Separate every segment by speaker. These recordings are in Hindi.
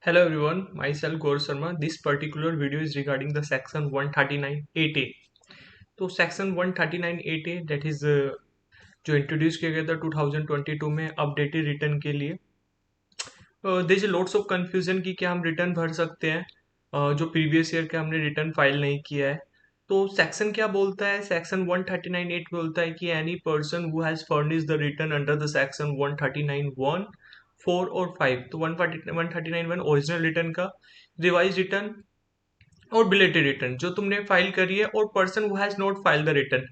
Speaker 1: Hello everyone, myself Gaur Sharma. This particular video is regarding the section 139(8)(a). तो सेक्शन 139(8)(a that is जो इंट्रोड्यूस किया गया था 2022 में अपडेटेड रिटर्न के लिए। There is lots of confusion कि क्या हम रिटर्न भर सकते हैं जो प्रीवियस ईयर का हमने रिटर्न फाइल नहीं किया है। तो सेक्शन क्या बोलता है? सेक्शन 139(8) बोलता है कि any person who has furnish the return under the section 139(1), 4 और 5। तो 139(1) ओरिजिनल रिटर्न का, रिवाइज रिटर्न और बिलेटेड रिटर्न जो तुमने फाइल करी है, और person who has not file the return.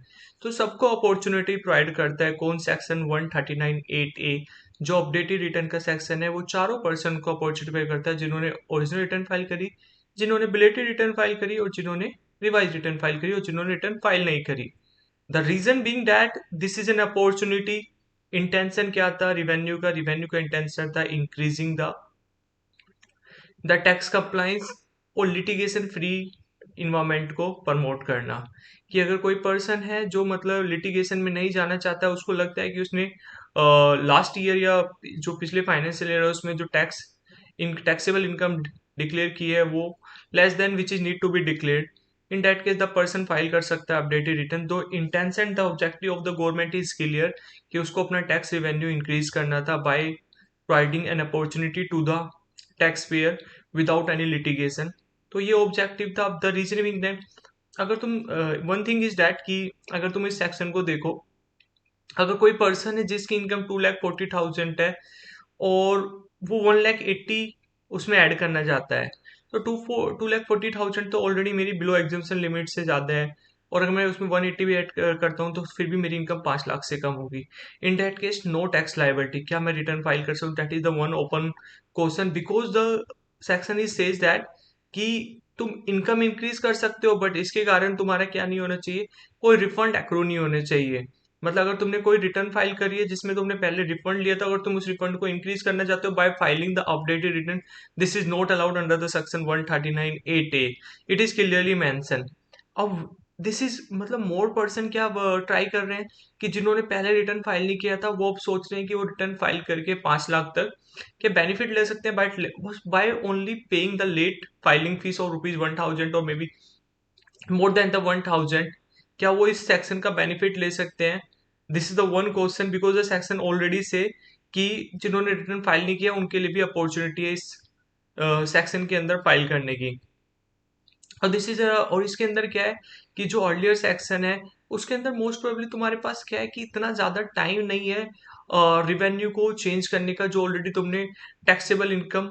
Speaker 1: तो सबको अपॉर्चुनिटी प्रोवाइड करता है कौन? सेक्शन 139(8)(a जो अपडेटेड रिटर्न का सेक्शन है, वो चारों पर्सन को अपॉर्चुनिटी प्रोवाइड करता है, जिन्होंने ओरिजिनल रिटर्न फाइल करी, जिन्होंने बिलेटेड रिटर्न फाइल करी, और जिन्होंने रिवाइज रिटर्न फाइल करी, और जिन्होंने रिटर्न फाइल नहीं करी। The reason being that this is an opportunity. Intention क्या था रिवेन्यू का? रिवेन्यू का इंटेंशन था इंक्रीजिंग द टैक्स कंप्लाइंस और लिटिगेशन फ्री इन्वायरमेंट को प्रमोट करना। कि अगर कोई पर्सन है जो मतलब लिटिगेशन में नहीं जाना चाहता, उसको लगता है कि उसने लास्ट ईयर या जो पिछले फाइनेंशियल ईयर है उसमें जो टैक्सेबल इनकम डिक्लेयर की है वो less than which is need to be declared, in that case the person file कर सकता है अपडेटेड रिटर्न। दो intention the objective of the government is clear कि उसको अपना टैक्स रेवेन्यू इंक्रीज करना था by providing an opportunity to the tax payer without any litigation. तो ये ऑब्जेक्टिव था। द रीजनिंग दैट अगर तुम वन थिंग इज दैट कि अगर तुम इस सेक्शन को देखो, अगर कोई पर्सन है जिसकी इनकम 2,40,000 है और वो 1,80,000 उसमें ऐड करना चाहता है, तो 2,40,000 तो ऑलरेडी मेरी बिलो एग्जाम्पशन लिमिट से ज़्यादा है, और अगर मैं उसमें 180 भी ऐड करता हूँ तो फिर भी मेरी इनकम 5 लाख से कम होगी। In that case no tax liability. क्या मैं रिटर्न फाइल कर सकूँ? That is the one open question, because the section is says that कि तुम इनकम इंक्रीज कर सकते हो, बट इसके कारण तुम्हारा क्या नहीं होना चाहिए? कोई रिफंड एक्रू नहीं होने चाहिए। मतलब अगर तुमने कोई रिटर्न फाइल करी है जिसमें तुमने पहले रिफंड लिया था, अगर तुम उस रिफंड को इंक्रीज करना चाहते हो bye filing the updated return, this is not allowed under the section 139(8)(a। It is clearly mention. अब दिस इज मतलब मोर पर्सन क्या ट्राई कर रहे हैं कि जिन्होंने पहले रिटर्न फाइल नहीं किया था वो अब सोच रहे हैं कि वो रिटर्न फाइल करके 5 लाख तक के बेनिफिट ले सकते हैं by only paying the late filing fees of ₹1,000 और may be more than the 1,000। क्या वो इस सेक्शन का बेनिफिट ले सकते हैं? This is the one question, because the section already से कि जिन्होंने रिटर्न फाइल नहीं किया उनके लिए भी अपॉर्चुनिटी है इस सेक्शन के अंदर फाइल करने की। और दिस इज और इसके अंदर क्या है कि जो अर्लियर सेक्शन है उसके अंदर मोस्ट प्रोबेबली तुम्हारे पास क्या है कि इतना ज़्यादा टाइम नहीं है रिवेन्यू को चेंज करने का, जो ऑलरेडी तुमने टैक्सेबल इनकम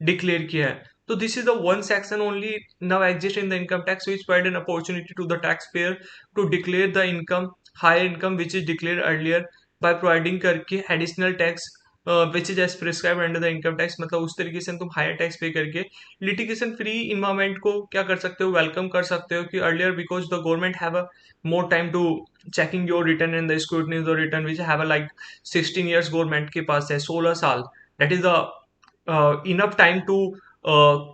Speaker 1: डिक्लेयर किया है। तो this is the one section only now exist in the income tax which provide an opportunity to the tax payer to declare the income, higher income which is declare earlier by providing करके additional tax which is as prescribe under the income tax. मतलब उस तरीके से तुम हायर टैक्स पे करके लिटिगेशन फ्री इन्वायरमेंट को क्या कर सकते हो? वेलकम कर सकते हो कि earlier because the government have a more time to checking your return and the scrutiny of the return which have a like 16 years government के पास है, 16 साल। दैट इज द enough time to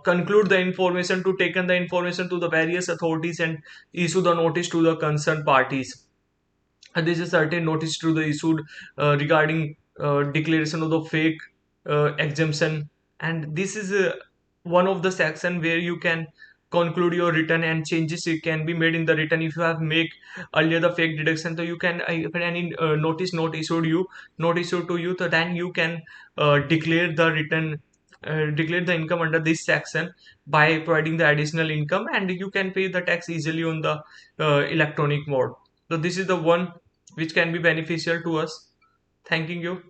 Speaker 1: conclude the information, to taken the information to the various authorities and issue the notice to the concerned parties. And this is certain notice to the issued regarding declaration of the fake exemption, and this is one of the section where you can conclude your return and changes it can be made in the return. If you have make earlier the fake deduction, so you can if any notice not issued to you, so then you can declare the return, declare the income under this section by providing the additional income, and you can pay the tax easily on the electronic mode. So this is the one which can be beneficial to us. Thanking you.